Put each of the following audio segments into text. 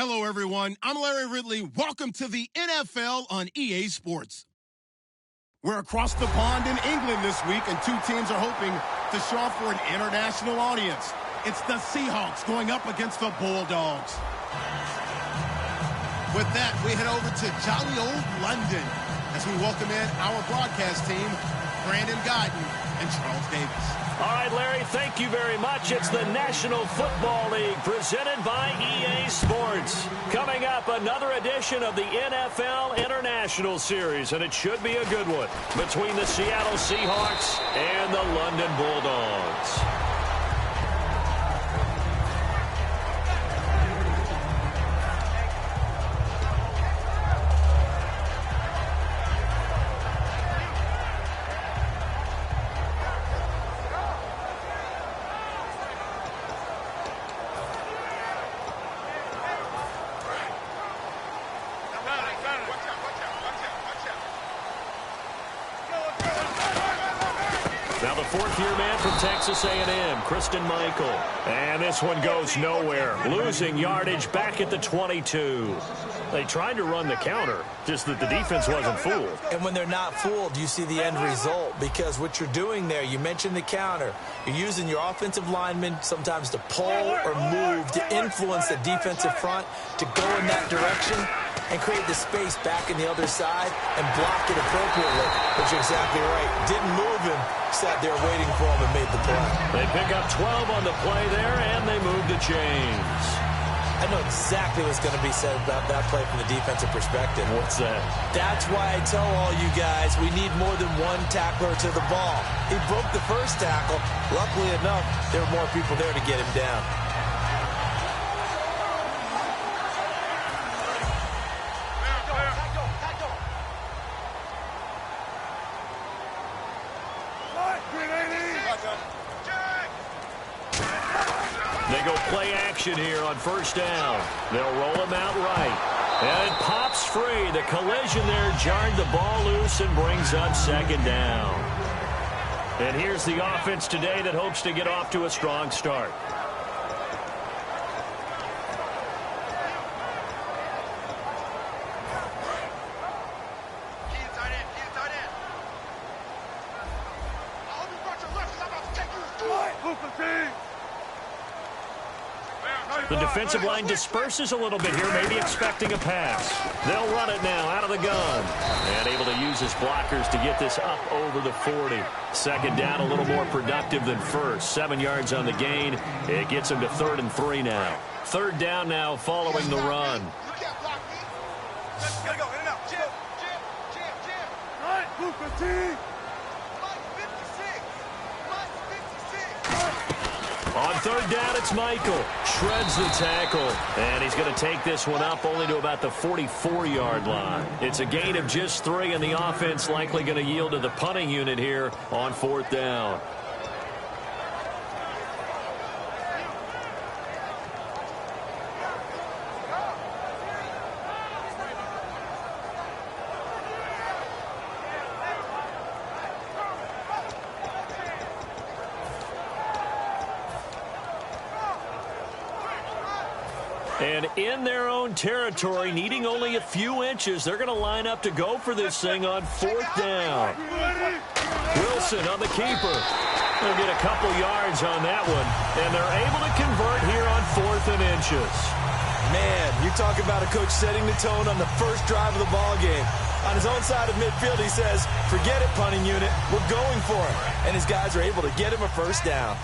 Hello, everyone. I'm Larry Ridley. Welcome to the NFL on EA Sports. We're across the pond in England this week, and two teams are hoping to show off for an international audience. It's the Seahawks going up against the Bulldogs. With that, we head over to jolly old London as we welcome in our broadcast team, Brandon Guyton and Charles Davis. All right, Larry, thank you very much. It's the National Football League presented by EA Sports. Coming up, another edition of the NFL International Series, and it should be a good one, between the Seattle Seahawks and the London Bulldogs. Now the fourth-year man from Texas A&M, Christine Michael. And this one goes nowhere. Losing yardage back at the 22. They tried to run the counter, just that the defense wasn't fooled. And when they're not fooled, you see the end result. Because what you're doing there, you mentioned the counter. You're using your offensive linemen sometimes to pull or move to influence the defensive front to go in that direction and create the space back in the other side and block it appropriately. But you're exactly right. Didn't move him. Sat there waiting for him and made the play. They pick up 12 on the play there, and they move the chains. I know exactly what's going to be said about that play from the defensive perspective. What's that? That's why I tell all you guys we need more than one tackler to the ball. He broke the first tackle. Luckily enough, there were more people there to get him down. They go play action here on first down. They'll roll him out right. And it pops free. The collision there jarred the ball loose and brings up second down. And here's the offense today that hopes to get off to a strong start. The defensive line disperses a little bit here, maybe expecting a pass. They'll run it now out of the gun. And able to use his blockers to get this up over the 40. Second down, a little more productive than first. 7 yards on the gain. It gets him to 3rd and 3 now. Third down now following the run. On third down, it's Michael. Shreds the tackle. And he's going to take this one up only to about the 44-yard line. It's a gain of just 3, and the offense likely going to yield to the punting unit here on 4th down. And in their own territory, needing only a few inches, they're going to line up to go for this thing on 4th down. Wilson on the keeper. They'll get a couple yards on that one, and they're able to convert here on 4th and inches. Man, you talk about a coach setting the tone on the first drive of the ball game. On his own side of midfield, he says, forget it, punting unit. We're going for it. And his guys are able to get him a first down.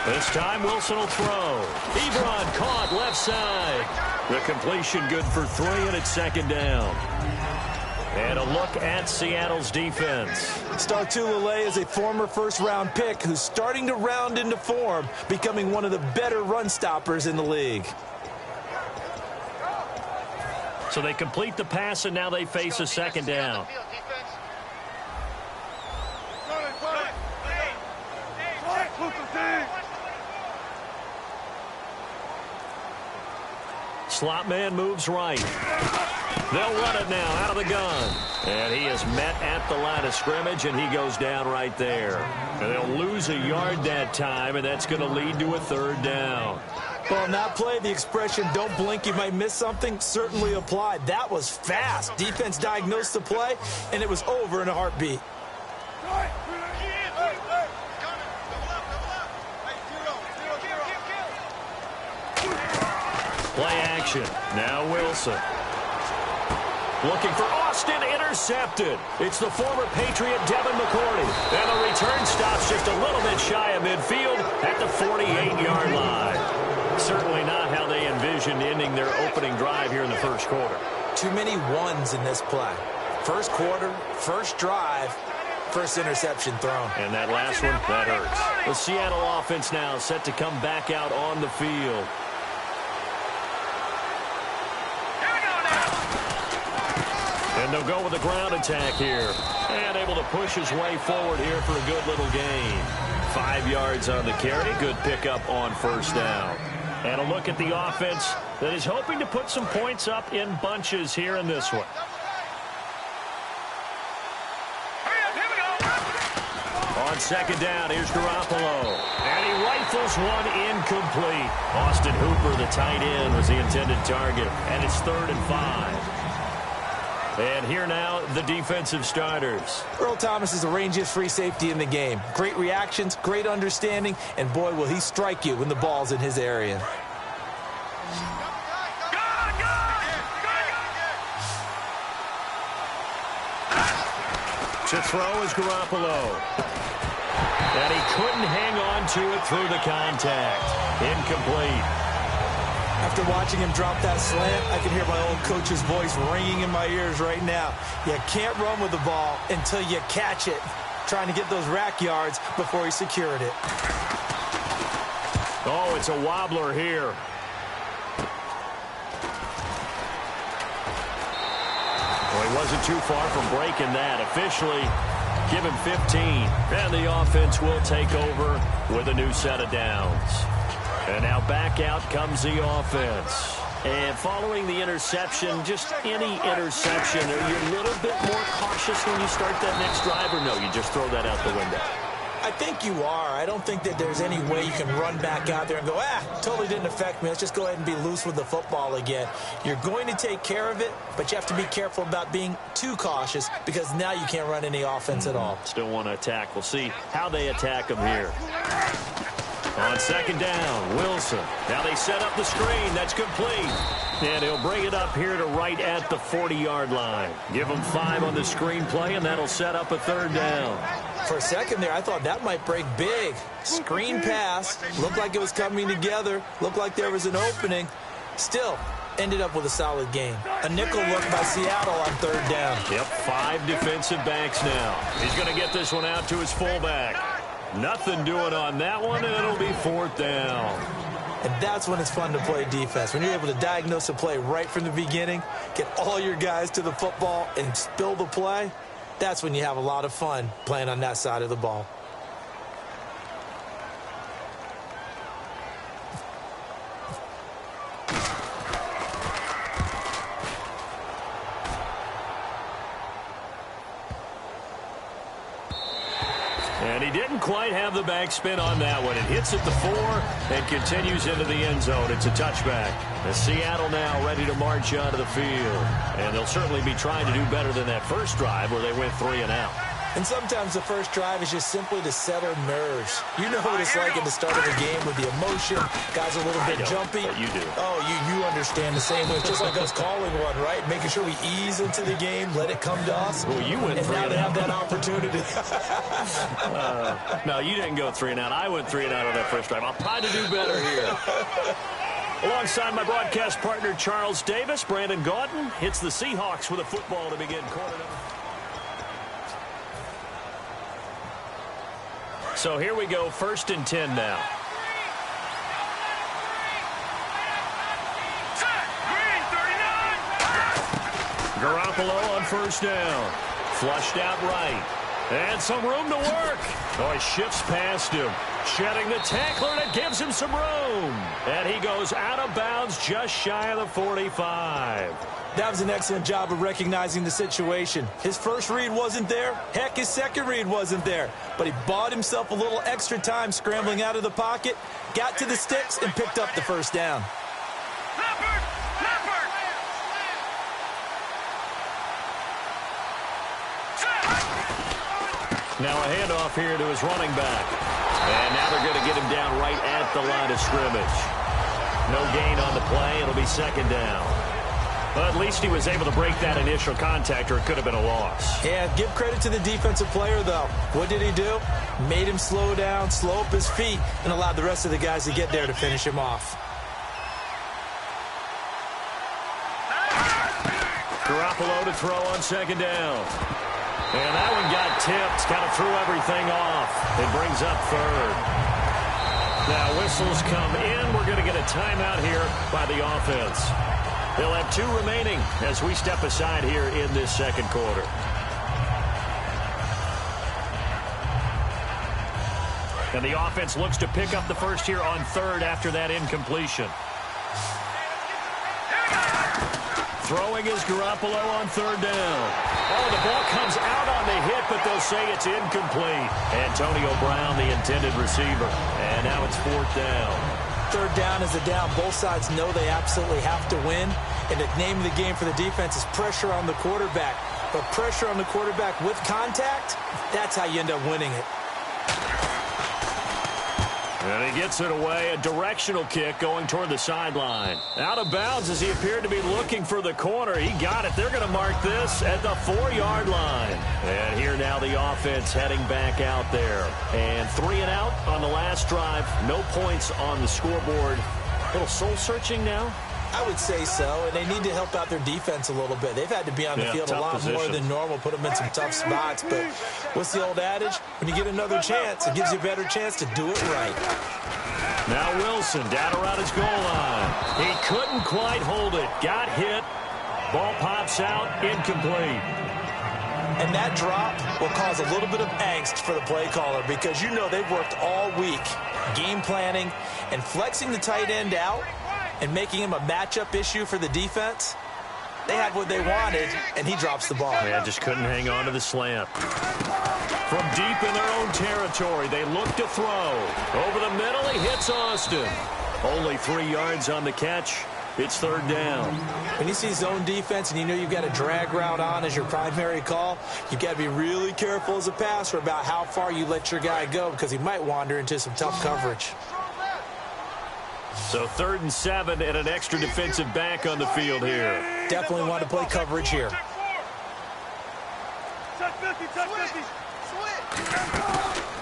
This time, Wilson will throw. Ebron caught left side. The completion good for 3, and it's second down. And a look at Seattle's defense. Startulele is a former first-round pick who's starting to round into form, becoming one of the better run stoppers in the league. So they complete the pass, and now they face a second down. Slot man moves right. They'll run it now out of the gun. And he is met at the line of scrimmage, and he goes down right there. And they'll lose a yard that time, and that's going to lead to a third down. Well, on that play, the expression, don't blink, you might miss something, certainly applied. That was fast. Defense diagnosed the play, and it was over in a heartbeat. Play action. Now Wilson. Looking for Austin, intercepted. It's the former Patriot Devin McCourty. And the return stops just a little bit shy of midfield at the 48-yard line. Certainly not how they envisioned ending their opening drive here in the first quarter. Too many ones in this play. First quarter, first drive, first interception thrown. And that last one, that hurts. The Seattle offense now set to come back out on the field. And they'll go with the ground attack here. And able to push his way forward here for a good little gain. 5 yards on the carry. Good pickup on first down. And a look at the offense that is hoping to put some points up in bunches here in this one. On second down, here's Garoppolo. And he rifles one incomplete. Austin Hooper, the tight end, was the intended target. And it's 3rd and 5. And here now, the defensive starters. Earl Thomas is the rangiest free safety in the game. Great reactions, great understanding, and boy, will he strike you when the ball's in his area. To throw is Garoppolo. And he couldn't hang on to it through the contact. Incomplete. After watching him drop that slant, I can hear my old coach's voice ringing in my ears right now. You can't run with the ball until you catch it. Trying to get those rack yards before he secured it. Oh, it's a wobbler here. Well, he wasn't too far from breaking that. Officially, give him 15. And the offense will take over with a new set of downs. And now back out comes the offense. And following the interception, just any interception, are you a little bit more cautious when you start that next drive, or no, you just throw that out the window? I think you are. I don't think that there's any way you can run back out there and go, totally didn't affect me. Let's just go ahead and be loose with the football again. You're going to take care of it, but you have to be careful about being too cautious because now you can't run any offense at all. Still want to attack. We'll see how they attack them here. On second down, Wilson. Now they set up the screen. That's complete. And he'll bring it up here to right at the 40-yard line. Give him 5 on the screen play, and that'll set up a third down. For a second there, I thought that might break big. Screen pass. Looked like it was coming together. Looked like there was an opening. Still, ended up with a solid gain. A nickel look by Seattle on third down. Yep, 5 defensive backs now. He's going to get this one out to his fullback. Nothing doing on that one, and it'll be 4th down. And that's when it's fun to play defense. When you're able to diagnose a play right from the beginning, get all your guys to the football, and spill the play, that's when you have a lot of fun playing on that side of the ball. And he didn't quite have the backspin on that one. It hits at the 4 and continues into the end zone. It's a touchback. The Seattle now ready to march onto the field. And they'll certainly be trying to do better than that first drive where they went 3 and out. And sometimes the first drive is just simply to settle nerves. You know what it's like at the start of a game with the emotion. Guys are a little bit jumpy. But you do. Oh, you understand the same way. It's just like us calling one, right? Making sure we ease into the game, let it come to us. Well, you went 3 and out. And now they have that opportunity. No, you didn't go 3 and out. I went 3 and out on that first drive. I'll try to do better here. Alongside my broadcast partner, Charles Davis, Brandon Gaudin hits the Seahawks with a football to begin quarter number. So here we go, 1st and 10 now. Garoppolo on first down. Flushed out right. And some room to work. Oh, he shifts past him. Shedding the tackler, and it gives him some room. And he goes out of bounds just shy of the 45. That was an excellent job of recognizing the situation. His first read wasn't there. Heck, his second read wasn't there. But he bought himself a little extra time scrambling out of the pocket, got to the sticks, and picked up the first down. Now a handoff here to his running back. And now they're going to get him down right at the line of scrimmage. No gain on the play. It'll be second down. But at least he was able to break that initial contact, or it could have been a loss. Yeah, give credit to the defensive player, though. What did he do? Made him slow down, slow up his feet, and allowed the rest of the guys to get there to finish him off. Garoppolo to throw on second down. And that one got tipped, kind of threw everything off. It brings up third. Now whistles come in. We're going to get a timeout here by the offense. They'll have 2 remaining as we step aside here in this second quarter. And the offense looks to pick up the first here on third after that incompletion. Throwing is Garoppolo on third down. Oh, the ball comes out on the hit, but they'll say it's incomplete. Antonio Brown, the intended receiver. And now it's fourth down. Third down is a down. Both sides know they absolutely have to win. And the name of the game for the defense is pressure on the quarterback. But pressure on the quarterback with contact, that's how you end up winning it. And he gets it away. A directional kick going toward the sideline. Out of bounds as he appeared to be looking for the corner. He got it. They're going to mark this at the 4-yard line. And here now the offense heading back out there. And 3 and out on the last drive. No points on the scoreboard. A little soul-searching now. I would say so, and they need to help out their defense a little bit. They've had to be on the field a lot more than normal, put them in some tough spots. But what's the old adage? When you get another chance, it gives you a better chance to do it right. Now Wilson down around his goal line. He couldn't quite hold it. Got hit. Ball pops out. Incomplete. And that drop will cause a little bit of angst for the play caller because you know they've worked all week game planning and flexing the tight end out and making him a matchup issue for the defense. They had what they wanted, and he drops the ball. Yeah, just couldn't hang on to the slant. From deep in their own territory, they look to throw. Over the middle, he hits Austin. Only 3 yards on the catch. It's third down. When you see zone defense and you know you've got a drag route on as your primary call, you've got to be really careful as a passer about how far you let your guy go because he might wander into some tough coverage. So 3rd and 7 and an extra defensive back on the field here. Definitely want to play coverage here.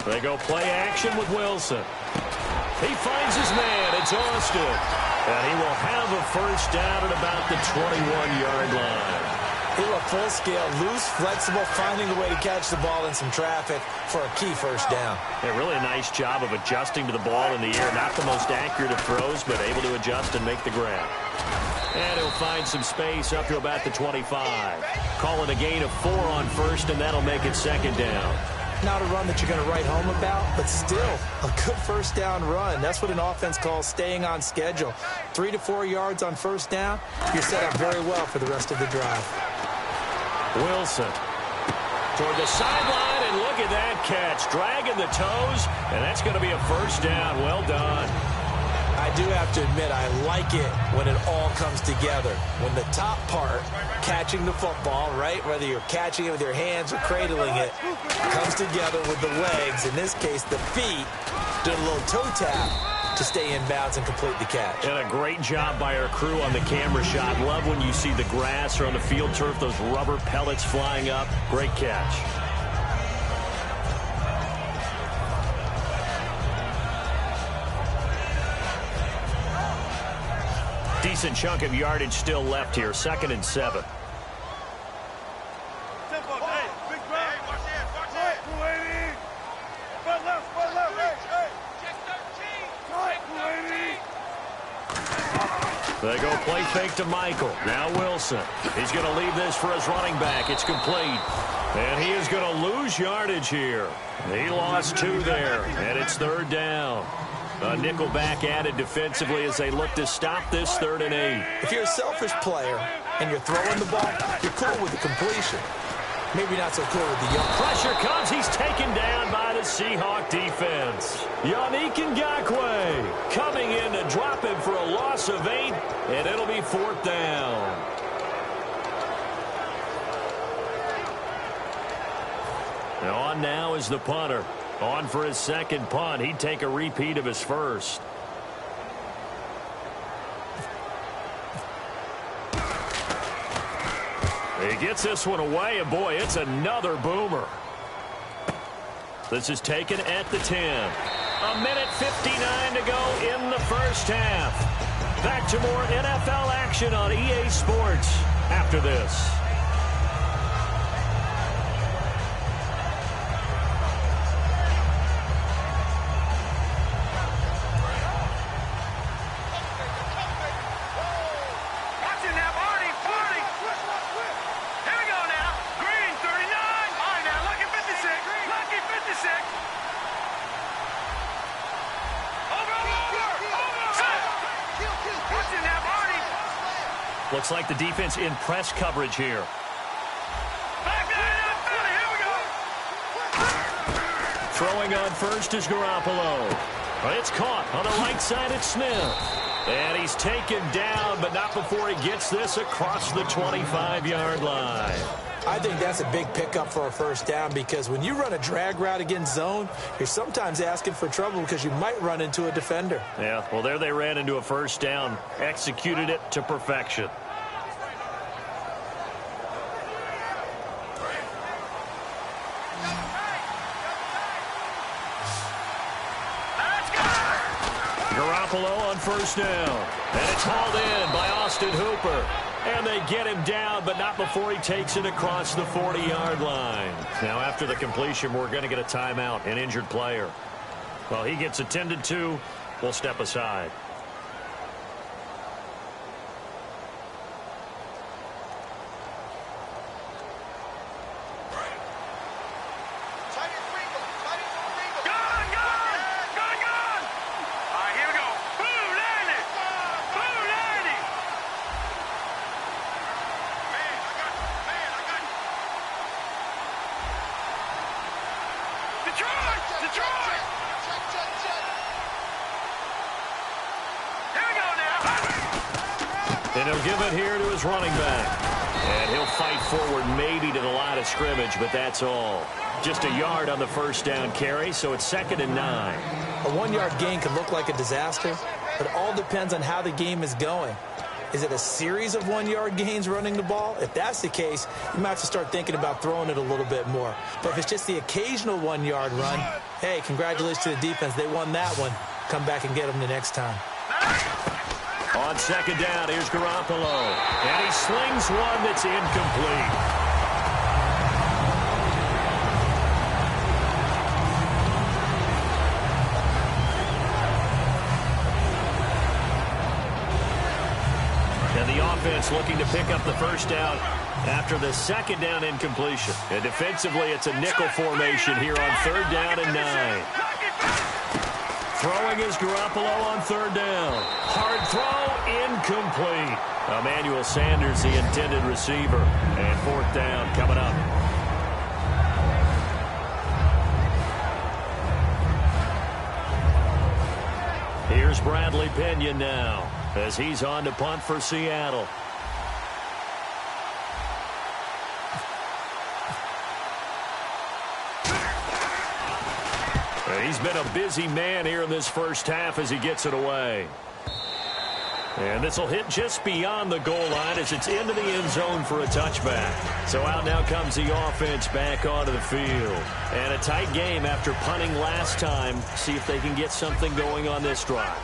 They go play action with Wilson. He finds his man. It's Austin. And he will have a first down at about the 21-yard line. He was full-scale, loose, flexible, finding a way to catch the ball in some traffic for a key first down. Yeah, really a nice job of adjusting to the ball in the air. Not the most accurate of throws, but able to adjust and make the grab. And he'll find some space up to about the 25. Call it a gain of 4 on first, and that'll make it second down. Not a run that you're going to write home about, but still a good first down run. That's what an offense calls staying on schedule. 3 to 4 yards on first down, you're set up very well for the rest of the drive. Wilson toward the sideline, and look at that catch. Dragging the toes, and that's going to be a first down. Well done. I do have to admit, I like it when it all comes together. When the top part, catching the football, right, whether you're catching it with your hands or cradling it, comes together with the legs, in this case the feet, doing a little toe tap to stay in bounds and complete the catch. And a great job by our crew on the camera shot. Love when you see the grass or on the field turf, those rubber pellets flying up. Great catch. Decent chunk of yardage still left here. 2nd and 7. They go play fake to Michael. Now Wilson. He's going to leave this for his running back. It's complete. And he is going to lose yardage here. He lost 2 there, and it's 3rd down. A nickel back added defensively as they look to stop this 3rd and 8. If you're a selfish player and you're throwing the ball, you're cool with the completion. Maybe not so cool with the young. Pressure comes. He's taken down by the Seahawk defense. Yannick Ngakoue coming in to drop him for a loss of 8, and it'll be 4th down. On now is the punter. On for his 2nd punt. He'd take a repeat of his first. He gets this one away, and boy, it's another boomer. This is taken at the 10. A minute 59 to go in the first half. Back to more NFL action on EA Sports after this. Looks like the defense in press coverage here. Throwing on first is Garoppolo. It's caught on the right side. It's Smith. And he's taken down, but not before he gets this across the 25-yard line. I think that's a big pickup for a first down because when you run a drag route against zone, you're sometimes asking for trouble because you might run into a defender. Yeah, well, there they ran into a first down, executed it to perfection. Garoppolo on first down. And it's hauled in by Austin Hooper. And they get him down, but not before he takes it across the 40-yard line. Now, after the completion, we're going to get a timeout, an injured player. Well, he gets attended to. We'll step aside. And he'll give it here to his running back. And he'll fight forward maybe to the line of scrimmage, but that's all. Just a yard on the first down carry, so it's 2nd and 9. A 1-yard gain can look like a disaster, but it all depends on how the game is going. Is it a series of 1-yard gains running the ball? If that's the case, you might have to start thinking about throwing it a little bit more. But if it's just the occasional 1-yard run, hey, congratulations to the defense. They won that one. Come back and get them the next time. On 2nd down, here's Garoppolo. And he slings one that's incomplete. And the offense looking to pick up the first down after the 2nd down incompletion. And defensively, it's a nickel formation here on 3rd down and 9. Throwing is Garoppolo on 3rd down. Hard throw, incomplete. Emmanuel Sanders, the intended receiver. And 4th down coming up. Here's Bradley Pena now as he's on to punt for Seattle. He's been a busy man here in this first half as he gets it away. And this will hit just beyond the goal line as it's into the end zone for a touchback. So out now comes the offense back onto the field. And a tight game after punting last time. See if they can get something going on this drive.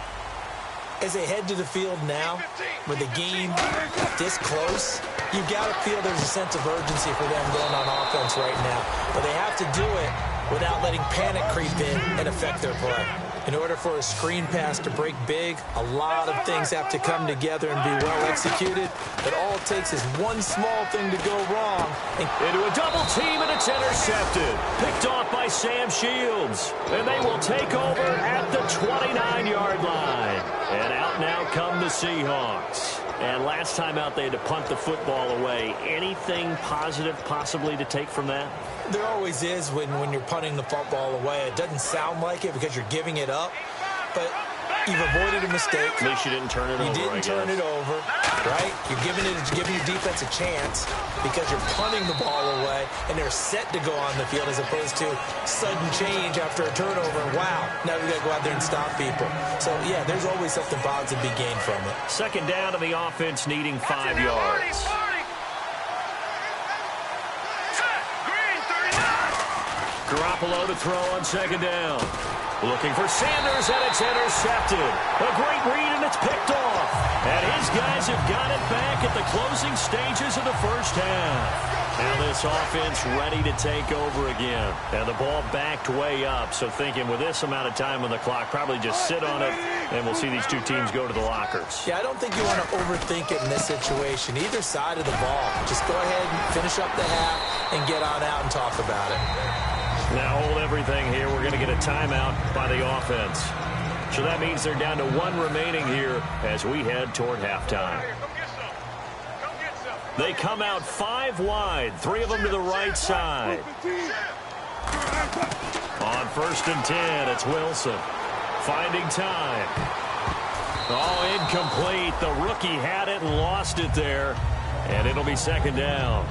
As they head to the field now, with the game this close, you've got to feel there's a sense of urgency for them going on offense right now. But they have to do it without letting panic creep in and affect their play. In order for a screen pass to break big, a lot of things have to come together and be well executed. But all it takes is one small thing to go wrong. Into a double team, and it's intercepted. Picked off by Sam Shields. And they will take over at the 29-yard line. And out now come the Seahawks. And last time out, they had to punt the football away. Anything positive possibly to take from that? There always is when you're punting the football away. It doesn't sound like it because you're giving it up, but you've avoided a mistake. At least you didn't turn it over, You didn't turn it over, right? You're giving your defense a chance because you're punting the ball away, and they're set to go on the field as opposed to sudden change after a turnover. Wow, now we got to go out there and stop people. So, yeah, there's always something positive to be gained from it. Second down to the offense needing 5 yards. Garoppolo to throw on second down. Looking for Sanders, and it's intercepted. A great read, and it's picked off. And his guys have got it back at the closing stages of the first half. Now this offense ready to take over again. And the ball backed way up, so thinking with this amount of time on the clock, probably just sit on it, and we'll see these two teams go to the lockers. Yeah, I don't think you want to overthink it in this situation. Either side of the ball. Just go ahead and finish up the half and get on out and talk about it. Now hold everything here. We're going to get a timeout by the offense. So that means they're down to 1 remaining here as we head toward halftime. They come out 5 wide, 3 of them to the right side. On 1st and 10, it's Wilson. Finding time. Oh, incomplete. The rookie had it and lost it there. And it'll be second down.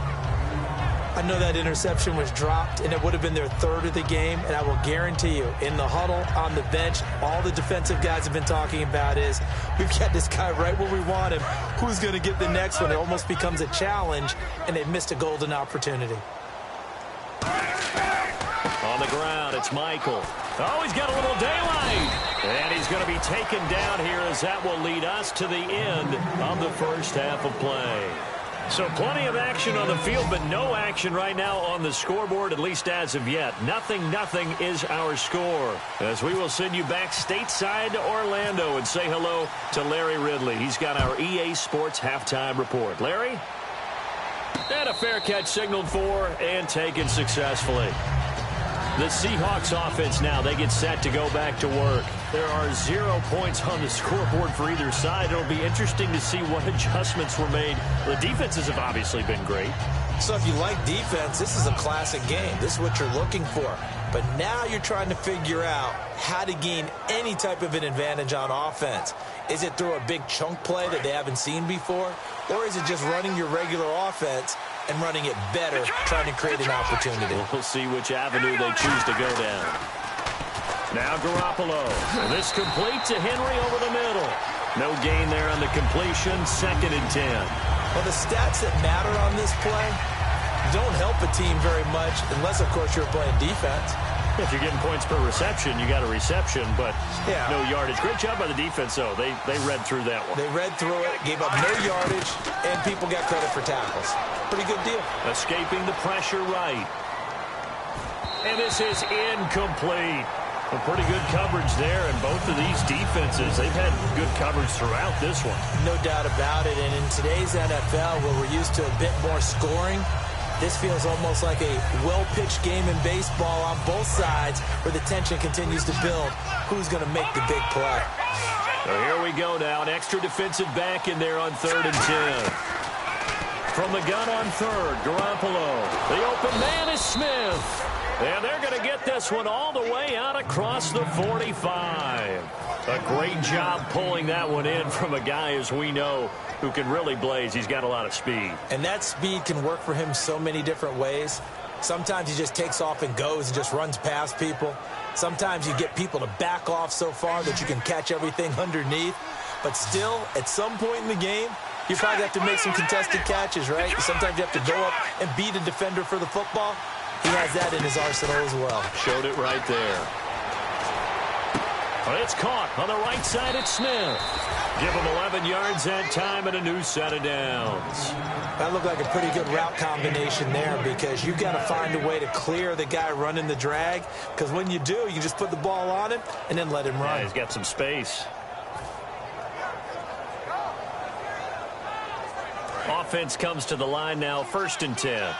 I know that interception was dropped, and it would have been their 3rd of the game, and I will guarantee you, in the huddle, on the bench, all the defensive guys have been talking about is, we've got this guy right where we want him. Who's going to get the next one? It almost becomes a challenge, and they've missed a golden opportunity. On the ground, it's Michael. Oh, he's got a little daylight. And he's going to be taken down here as that will lead us to the end of the first half of play. So plenty of action on the field, but no action right now on the scoreboard, at least as of yet. 0-0 is our score. As we will send you back stateside to Orlando and say hello to Larry Ridley. He's got our EA Sports halftime report. Larry? And a fair catch signaled for and taken successfully. The Seahawks offense now, they get set to go back to work. There are 0 points on the scoreboard for either side. It'll be interesting to see what adjustments were made. The defenses have obviously been great. So if you like defense, this is a classic game. This is what you're looking for. But now you're trying to figure out how to gain any type of an advantage on offense. Is it through a big chunk play that they haven't seen before? Or is it just running your regular offense and running it better, trying to create an opportunity? We'll see which avenue they choose to go down. Now Garoppolo. And this complete to Henry over the middle. No gain there on the completion. 2nd and 10. Well, the stats that matter on this play don't help a team very much unless, of course, you're playing defense. If you're getting points per reception, you got a reception, but no yardage. Great job by the defense, though. They read through that one. They read through it, gave up no yardage, and people got credit for tackles. Pretty good deal. Escaping the pressure right. And this is incomplete. A pretty good coverage there, and both of these defenses, they've had good coverage throughout this one. No doubt about it, and in today's NFL, where we're used to a bit more scoring, this feels almost like a well-pitched game in baseball on both sides where the tension continues to build. Who's going to make the big play? So here we go now. An extra defensive back in there on 3rd and 10. From the gun on 3rd, Garoppolo. The open man is Smith. And they're going to get this one all the way out across the 45. A great job pulling that one in from a guy, as we know, who can really blaze. He's got a lot of speed. And that speed can work for him so many different ways. Sometimes he just takes off and goes and just runs past people. Sometimes you get people to back off so far that you can catch everything underneath. But still, at some point in the game, you probably have to make some contested catches, right? Sometimes you have to go up and beat a defender for the football. He has that in his arsenal as well. Showed it right there. It's caught on the right side. It's Smith. Give him 11 yards that time and a new set of downs. That looked like a pretty good route combination there because you've got to find a way to clear the guy running the drag, because when you do, you just put the ball on him and then let him run. Yeah, he's got some space. Offense comes to the line now, 1st and 10.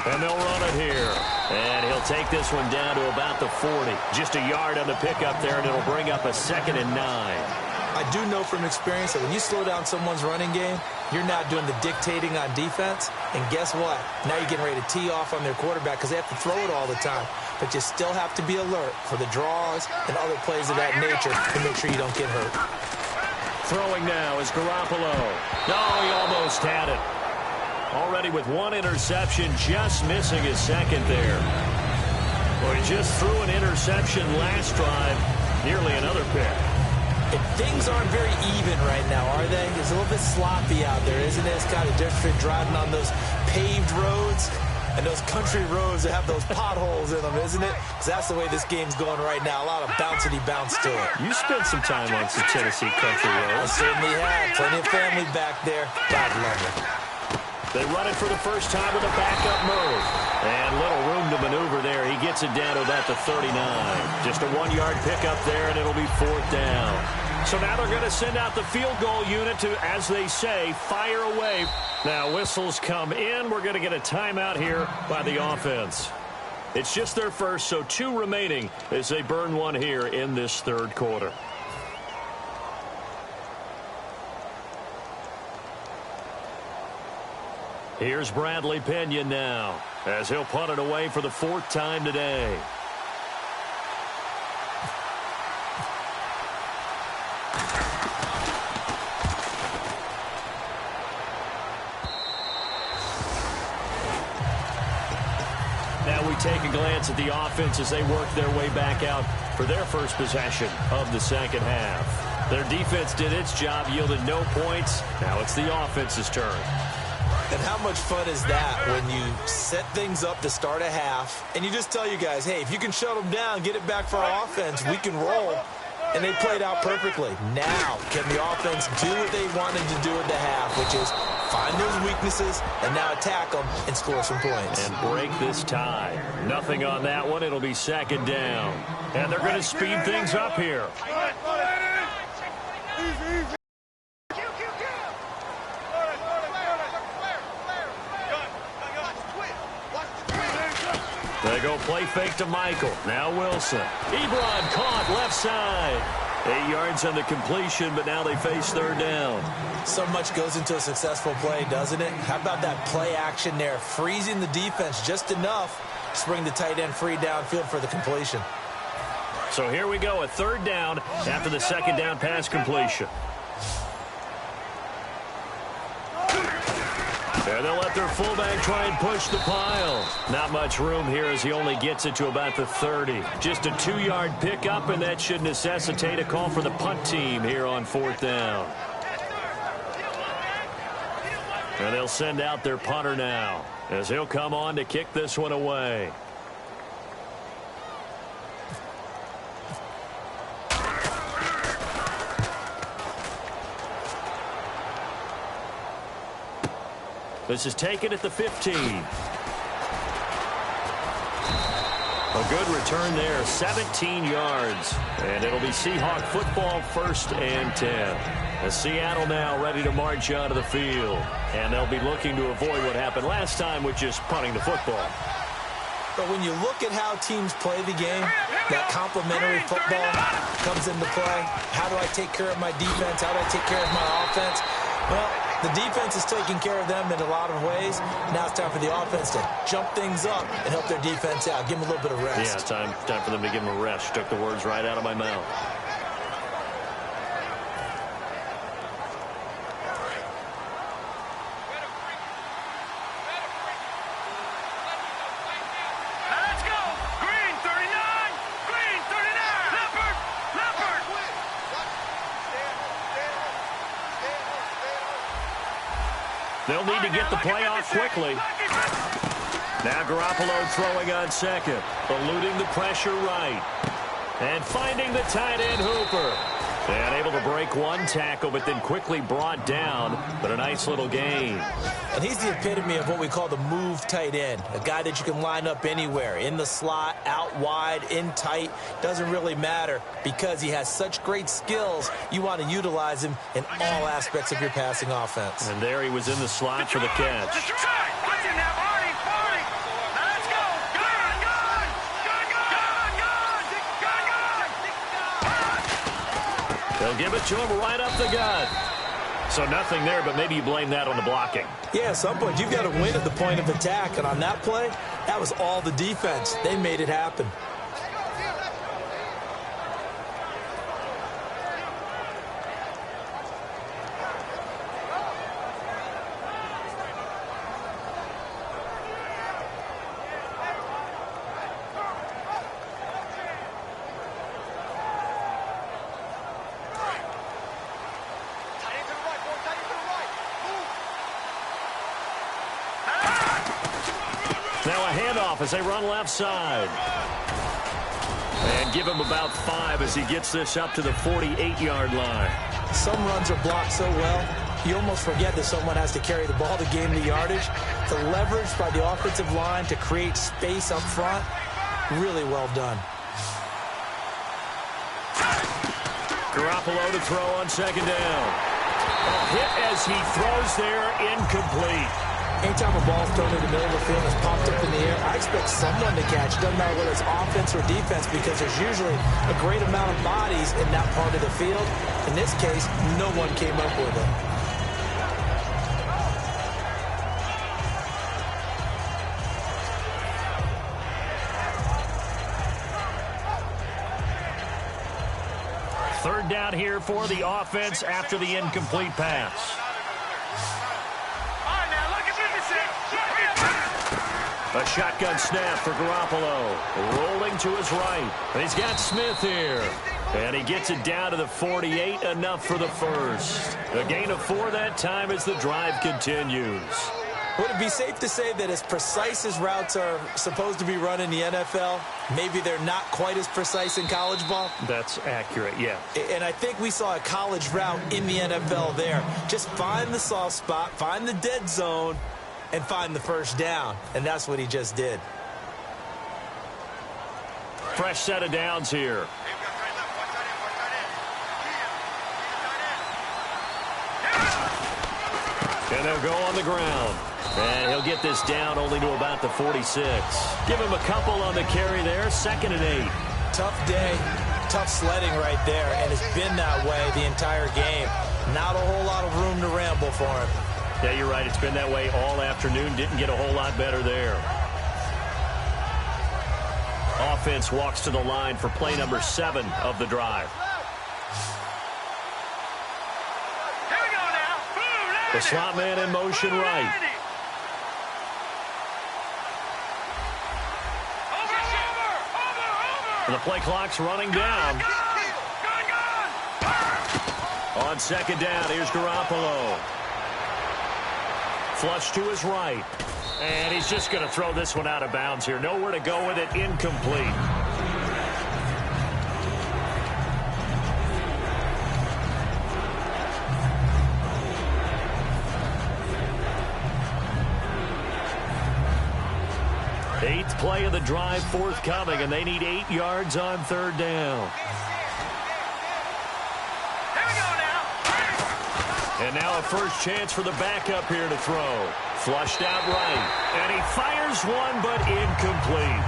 And they'll run it here. And he'll take this one down to about the 40. Just a yard on the pickup there, and it'll bring up a 2nd and 9. I do know from experience that when you slow down someone's running game, you're not doing the dictating on defense. And guess what? Now you're getting ready to tee off on their quarterback because they have to throw it all the time. But you still have to be alert for the draws and other plays of that nature to make sure you don't get hurt. Throwing now is Garoppolo. Oh, he almost had it. Already with 1 interception, just missing his 2nd there. Well, he just threw an interception last drive, nearly another pick. And things aren't very even right now, are they? It's a little bit sloppy out there, isn't it? It's kind of different driving on those paved roads and those country roads that have those potholes in them, isn't it? Because that's the way this game's going right now. A lot of bouncy bounce to it. You spent some time on some Tennessee country I roads. certainly have. Plenty of family back there. God love it. They run it for the first time with a backup move. And little room to maneuver there. He gets it down to about the 39. Just a 1-yard pickup there, and it'll be 4th down. So now they're going to send out the field goal unit to, as they say, fire away. Now whistles come in. We're going to get a timeout here by the offense. It's just their first, so 2 remaining as they burn one here in this 3rd quarter. Here's Bradley Pinion now, as he'll punt it away for the 4th time today. Now we take a glance at the offense as they work their way back out for their first possession of the 2nd half. Their defense did its job, yielded no points. Now it's the offense's turn. And how much fun is that when you set things up to start a half and you just tell you guys, hey, if you can shut them down, get it back for our offense, we can roll. And they played out perfectly. Now, can the offense do what they wanted to do at the half, which is find those weaknesses and now attack them and score some points. And break this tie. Nothing on that one. It'll be 2nd down. And they're going to speed things up here. They go play fake to Michael. Now Wilson. Ebron caught left side. 8 yards on the completion, but now they face 3rd down. So much goes into a successful play, doesn't it? How about that play action there? Freezing the defense just enough to bring the tight end free downfield for the completion. So here we go, a 3rd down after the 2nd down pass completion. And they'll let their fullback try and push the pile. Not much room here as he only gets it to about the 30. Just a 2-yard pickup, and that should necessitate a call for the punt team here on 4th down. And they'll send out their punter now as he'll come on to kick this one away. This is taken at the 15. A good return there, 17 yards. And it'll be Seahawk football, 1st and 10. As Seattle now ready to march out of the field. And they'll be looking to avoid what happened last time with just punting the football. But when you look at how teams play the game, that complementary football comes into play. How do I take care of my defense? How do I take care of my offense? Well, the defense is taking care of them in a lot of ways. Now it's time for the offense to jump things up and help their defense out. Give them a little bit of rest. Yeah, it's time for them to give them a rest. Took the words right out of my mouth. Let's go! Green 39! Green 39! Leopard! Leopard! They'll need to get the play off quickly. Now Garoppolo throwing on second. Eluding the pressure right. And finding the tight end Hooper. And able to break one tackle, but then quickly brought down. But a nice little gain. And he's the epitome of what we call the move tight end. A guy that you can line up anywhere. In the slot, out wide, in tight. Doesn't really matter because he has such great skills. You want to utilize him in all aspects of your passing offense. And there he was in the slot for the catch. They'll give it to him right up the gut. So nothing there, but maybe you blame that on the blocking. Yeah, at some point you've got to win at the point of attack. And on that play, that was all the defense. They made it happen. Now a handoff as they run left side. And give him about 5 as he gets this up to the 48-yard line. Some runs are blocked so well, you almost forget that someone has to carry the ball to gain the yardage. The leverage by the offensive line to create space up front, really well done. Garoppolo to throw on second down. A hit as he throws there, incomplete. Anytime a ball's thrown in the middle of the field and is popped up in the air, I expect someone to catch. Doesn't matter whether it's offense or defense because there's usually a great amount of bodies in that part of the field. In this case, no one came up with it. Third down here for the offense after the incomplete pass. A shotgun snap for Garoppolo. Rolling to his right. And he's got Smith here. And he gets it down to the 48, enough for the first. A gain of 4 that time as the drive continues. Would it be safe to say that as precise as routes are supposed to be run in the NFL, maybe they're not quite as precise in college ball? That's accurate, yeah. And I think we saw a college route in the NFL there. Just find the soft spot, find the dead zone, and find the first down. And that's what he just did. Fresh set of downs here. And they'll go on the ground. And he'll get this down only to about the 46. Give him a couple on the carry there. 2nd and 8. Tough day, tough sledding right there. And it's been that way the entire game. Not a whole lot of room to ramble for him. Yeah, you're right. It's been that way all afternoon. Didn't get a whole lot better there. Offense walks to the line for play number 7 of the drive. Here we go now. The slot man in motion right. And the play clock's running down. On second down, here's Garoppolo. Flush to his right. And he's just going to throw this one out of bounds here. Nowhere to go with it. Incomplete. Eighth play of the drive forthcoming, and they need 8 yards on 3rd down. And now a first chance for the backup here to throw. Flushed out right. And he fires one, but incomplete.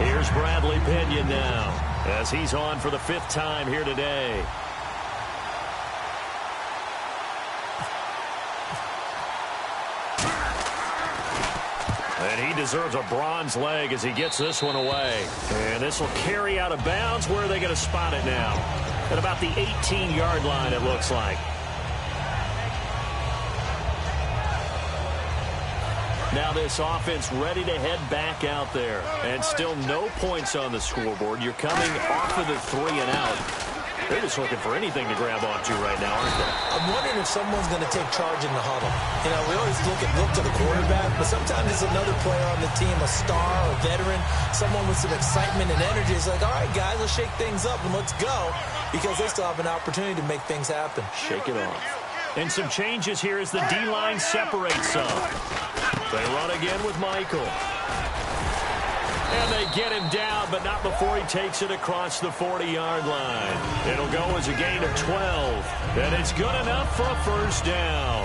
Here's Bradley Pinion now, as he's on for the 5th time here today. And he deserves a bronze leg as he gets this one away. And this will carry out of bounds. Where are they going to spot it now? At about the 18-yard line, it looks like. Now this offense ready to head back out there. And still no points on the scoreboard. You're coming off of the 3 and out. They're just looking for anything to grab onto right now, aren't they? I'm wondering if someone's going to take charge in the huddle. You know, we always look to the quarterback, but sometimes it's another player on the team, a star, a veteran, someone with some excitement and energy. It's like, all right, guys, let's shake things up and let's go, because they still have an opportunity to make things happen. Shake it off. And some changes here as the D-line separates some. They run again with Michael. And they get him down, but not before he takes it across the 40-yard line. It'll go as a gain of 12, and it's good enough for a first down.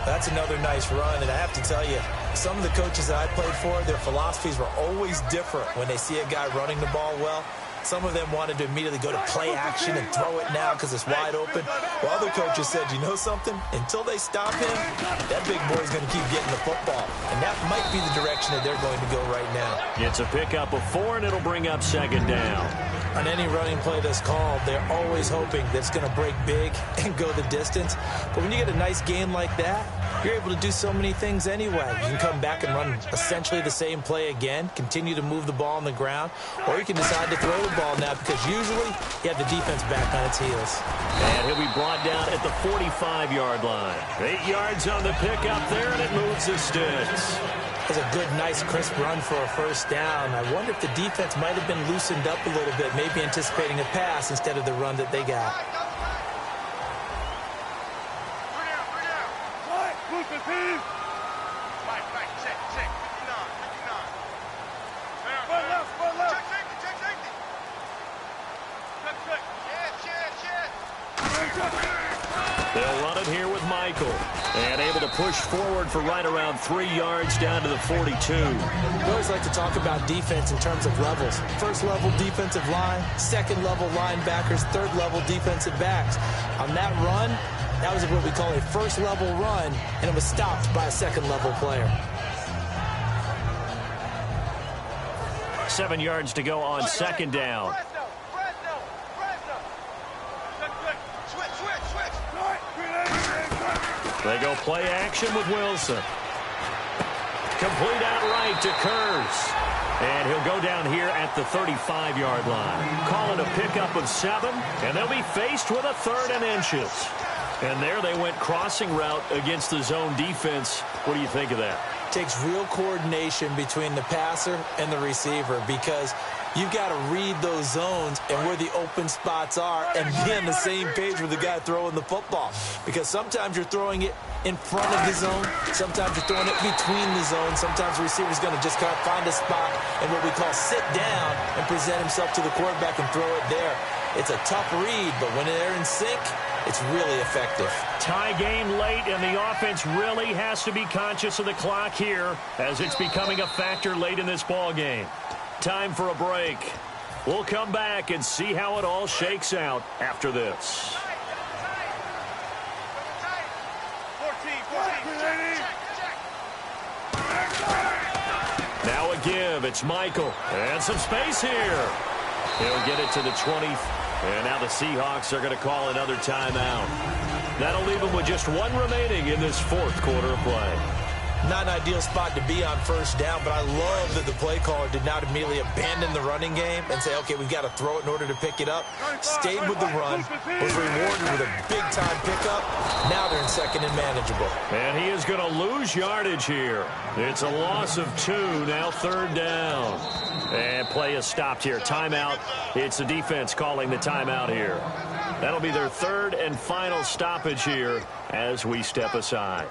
That's another nice run, and I have to tell you, some of the coaches that I played for, their philosophies were always different when they see a guy running the ball well. Some of them wanted to immediately go to play action and throw it now because it's wide open. While other coaches said, you know something? Until they stop him, that big boy's going to keep getting the football. And that might be the direction that they're going to go right now. It's a pickup of 4, and it'll bring up second down. On any running play that's called, they're always hoping that it's going to break big and go the distance. But when you get a nice game like that, you're able to do so many things anyway. You can come back and run essentially the same play again, continue to move the ball on the ground, or you can decide to throw the ball now because usually you have the defense back on its heels. And he'll be brought down at the 45-yard line. 8 yards on the pickup there, and it moves the sticks. That's a good, nice, crisp run for a first down. I wonder if the defense might have been loosened up a little bit, maybe anticipating a pass instead of the run that they got. They'll run it here with Michael. And able to push forward for right around 3 yards down to the 42. We always like to talk about defense in terms of levels. First level defensive line, second level linebackers, third level defensive backs. On that run, that was what we call a first level run, and it was stopped by a second level player. 7 yards to go on second down. They go play action with Wilson. Complete outright to Kurz. And he'll go down here at the 35-yard line. Call it a pickup of 7, and they'll be faced with a 3rd and inches. And there they went crossing route against the zone defense. What do you think of that? Takes real coordination between the passer and the receiver because you've got to read those zones and where the open spots are and be on the same page with the guy throwing the football. Because sometimes you're throwing it in front of the zone. Sometimes you're throwing it between the zones. Sometimes the receiver's going to just kind of find a spot and what we call sit down and present himself to the quarterback and throw it there. It's a tough read, but when they're in sync, it's really effective. Tie game late, and the offense really has to be conscious of the clock here as it's becoming a factor late in this ball game. Time for a break. We'll come back and see how it all shakes out after this. Now a give. It's Michael. And some space here. He'll get it to the 20. And now the Seahawks are going to call another timeout. That'll leave them with just 1 remaining in this 4th quarter of play. Not an ideal spot to be on first down, but I love that the play caller did not immediately abandon the running game and say, okay, we've got to throw it in order to pick it up. Stayed with the run, was rewarded with a big-time pickup. Now they're in 2nd and manageable. And he is going to lose yardage here. It's a loss of 2, now 3rd down. And play is stopped here. Timeout. It's the defense calling the timeout here. That'll be their 3rd and final stoppage here as we step aside.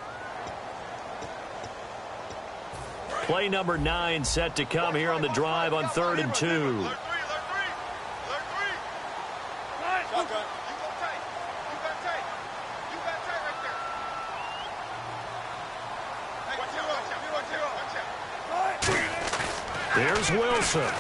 Play number 9 set to come here on the drive on 3rd and 2. Here's Wilson.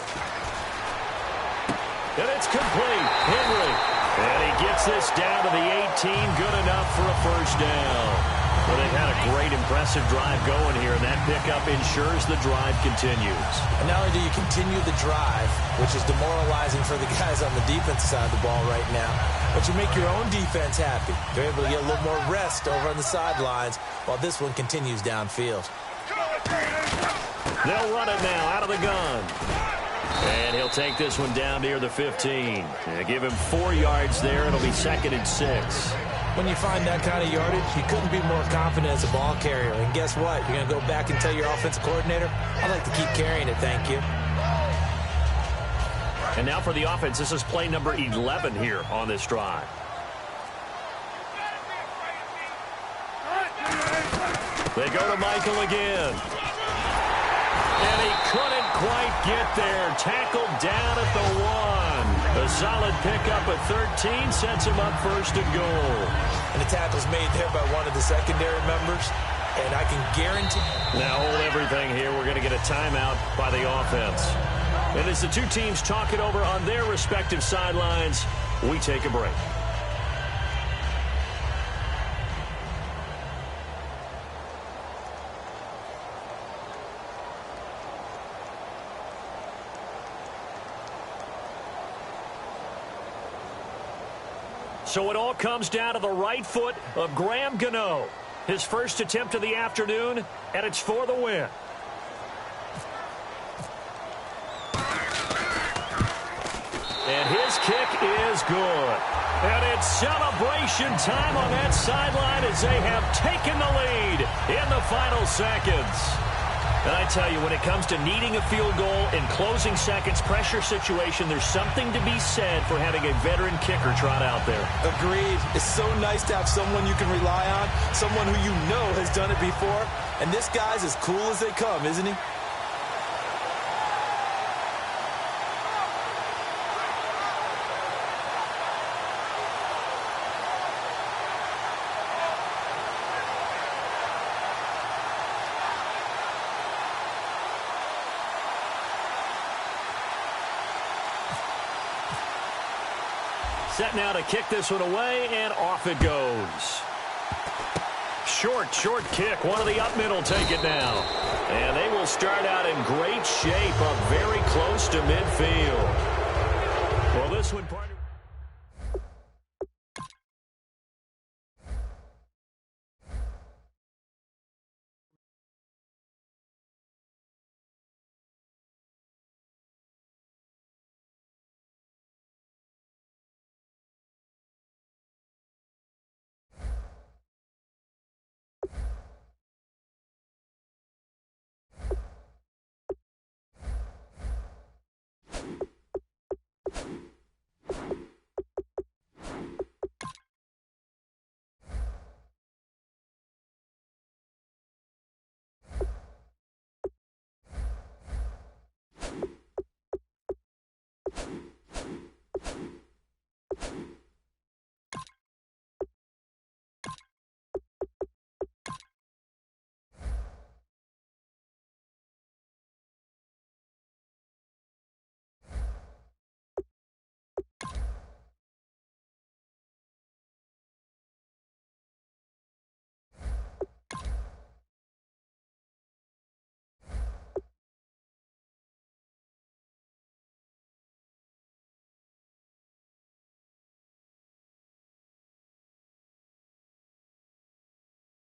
And it's complete. Henry. And he gets this down to the 18. Good enough for a first down. Well, they've had a great, impressive drive going here, and that pickup ensures the drive continues. And not only do you continue the drive, which is demoralizing for the guys on the defensive side of the ball right now, but you make your own defense happy. They're able to get a little more rest over on the sidelines while this one continues downfield. They'll run it now out of the gun. And he'll take this one down near the 15. Give him 4 yards there. It'll be 2nd and 6. When you find that kind of yardage, you couldn't be more confident as a ball carrier. And guess what? You're going to go back and tell your offensive coordinator, I'd like to keep carrying it, thank you. And now for the offense, this is play number 11 here on this drive. They go to Michael again. And he couldn't quite get there. Tackled down at the 1. A solid pickup at 13 sets him up 1st and goal. And the tackle's made there by one of the secondary members. And I can guarantee... Now hold everything here. We're going to get a timeout by the offense. And as the two teams talk it over on their respective sidelines, we take a break. So it all comes down to the right foot of Graham Gano. His first attempt of the afternoon, and it's for the win. And his kick is good. And it's celebration time on that sideline as they have taken the lead in the final seconds. And I tell you, when it comes to needing a field goal in closing seconds pressure situation, there's something to be said for having a veteran kicker trot out there. Agreed. It's so nice to have someone you can rely on, someone who you know has done it before. And this guy's as cool as they come, isn't he? Set now to kick this one away, and off it goes. Short kick. One of the up middle take it now. And they will start out in great shape up very close to midfield. Well, this one, partner.